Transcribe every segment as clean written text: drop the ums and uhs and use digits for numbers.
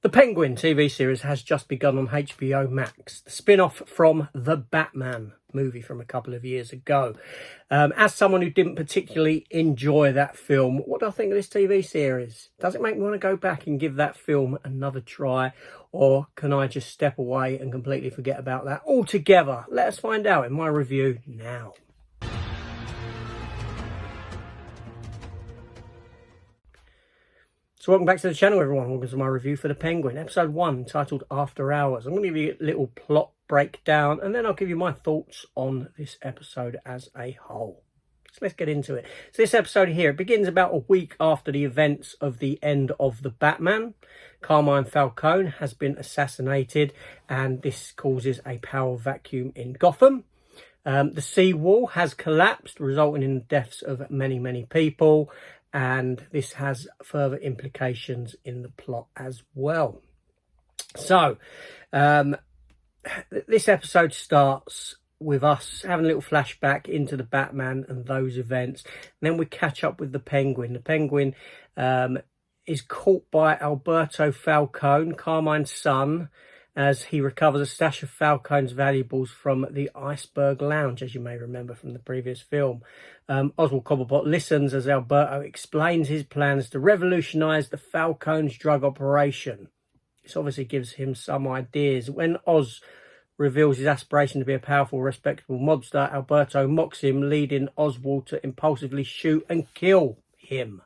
The Penguin TV series has just begun on HBO Max, the spin-off from The Batman movie from a couple of years ago. As someone who didn't particularly enjoy that film, what do I think of this TV series? Does it make me want to go back and give that film another try? Or can I just step away and completely forget about that altogether? Let us find out in my review now. So welcome back to the channel, everyone. Welcome to my review for The Penguin, episode 1, titled After Hours. I'm going to give you a little plot breakdown, and then I'll give you my thoughts on this episode as a whole. So let's get into it. So this episode here, it begins about a week after the events of the end of The Batman. Carmine Falcone has been assassinated, and this causes a power vacuum in Gotham. The seawall has collapsed, resulting in the deaths of many people. And this has further implications in the plot as well. So, this episode starts with us having a little flashback into the Batman and those events. And then we catch up with the Penguin. The Penguin is caught by Alberto Falcone, Carmine's son, as he recovers a stash of Falcone's valuables from the Iceberg Lounge, as you may remember from the previous film. Oswald Cobblepot listens as Alberto explains his plans to revolutionise the Falcone's drug operation. This obviously gives him some ideas. When Oz reveals his aspiration to be a powerful, respectable mobster, Alberto mocks him, leading Oswald to impulsively shoot and kill him.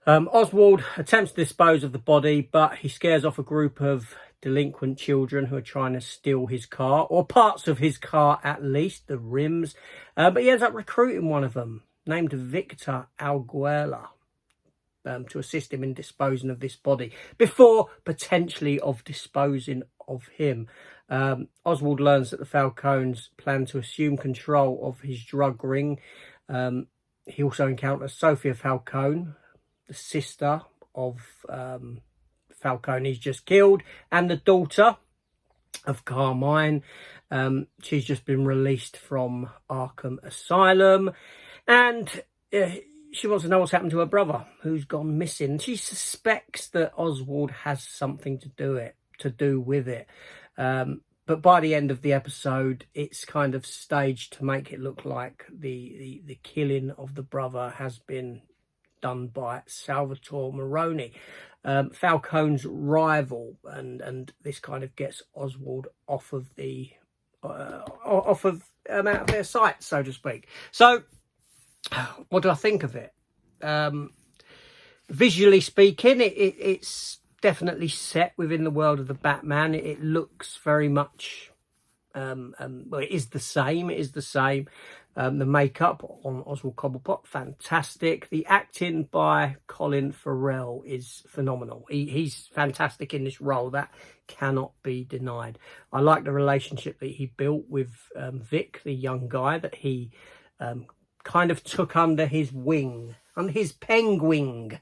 Oswald attempts to dispose of the body, but he scares off a group of delinquent children who are trying to steal his car, or parts of his car at least, the rims. But he ends up recruiting one of them, named Victor Alguela, to assist him in disposing of this body, before potentially of disposing of him. Oswald learns that the Falcones plan to assume control of his drug ring. He also encounters Sophia Falcone, the sister of Falcone he's just killed, and the daughter of Carmine. She's just been released from Arkham Asylum, and she wants to know what's happened to her brother, who's gone missing. She suspects that Oswald has something to do with it. But by the end of the episode, it's kind of staged to make it look like the killing of the brother has been done by Salvatore Maroni, Falcone's rival, and this kind of gets Oswald off of out of their sight, so to speak. So, what do I think of it? Visually speaking, it's definitely set within the world of the Batman. It looks very much well, it is the same. The makeup on Oswald Cobblepot, fantastic. The acting by Colin Farrell is phenomenal. He's fantastic in this role. That cannot be denied. I like the relationship that he built with Vic, the young guy that he kind of took under his wing, under his penguin,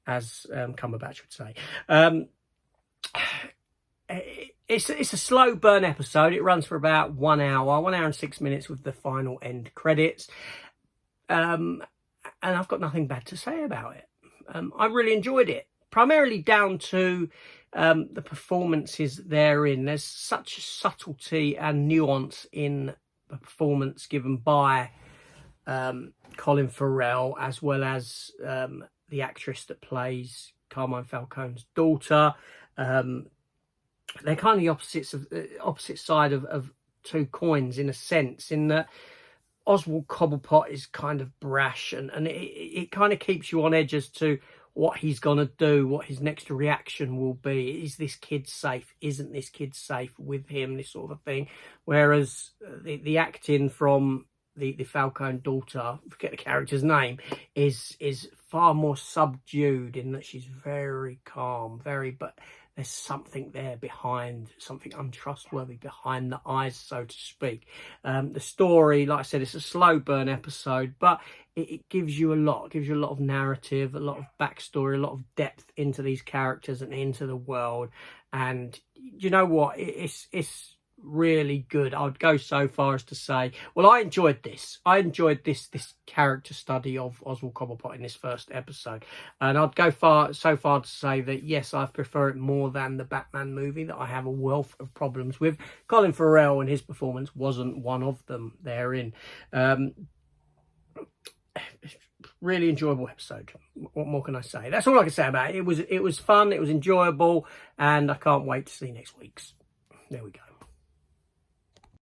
as Cumberbatch would say. It's a slow burn episode. It runs for about 1 hour, 1 hour and 6 minutes with the final end credits. And I've got nothing bad to say about it. I really enjoyed it, primarily down to the performances therein. There's such subtlety and nuance in the performance given by Colin Farrell, as well as the actress that plays Carmine Falcone's daughter. They're kind of the opposite side of two coins, in a sense, in that Oswald Cobblepot is kind of brash, and it kind of keeps you on edge as to what he's going to do, what his next reaction will be. Is this kid safe? Isn't this kid safe with him? This sort of thing. Whereas the acting from the Falcone daughter, I forget the character's name, is far more subdued, in that she's very calm, but there's something there behind, something untrustworthy behind the eyes, so to speak. The story, like I said, it's a slow burn episode, but it gives you a lot. It gives you a lot of narrative, a lot of backstory, a lot of depth into these characters and into the world. And you know what? It's really good. I would go so far as to say, well, I enjoyed this. I enjoyed this character study of Oswald Cobblepot in this first episode, and I'd go so far to say that yes, I prefer it more than the Batman movie that I have a wealth of problems with. Colin Farrell and his performance wasn't one of them therein. Really enjoyable episode. What more can I say? That's all I can say about it. It was fun, it was enjoyable, and I can't wait to see next week's. There we go.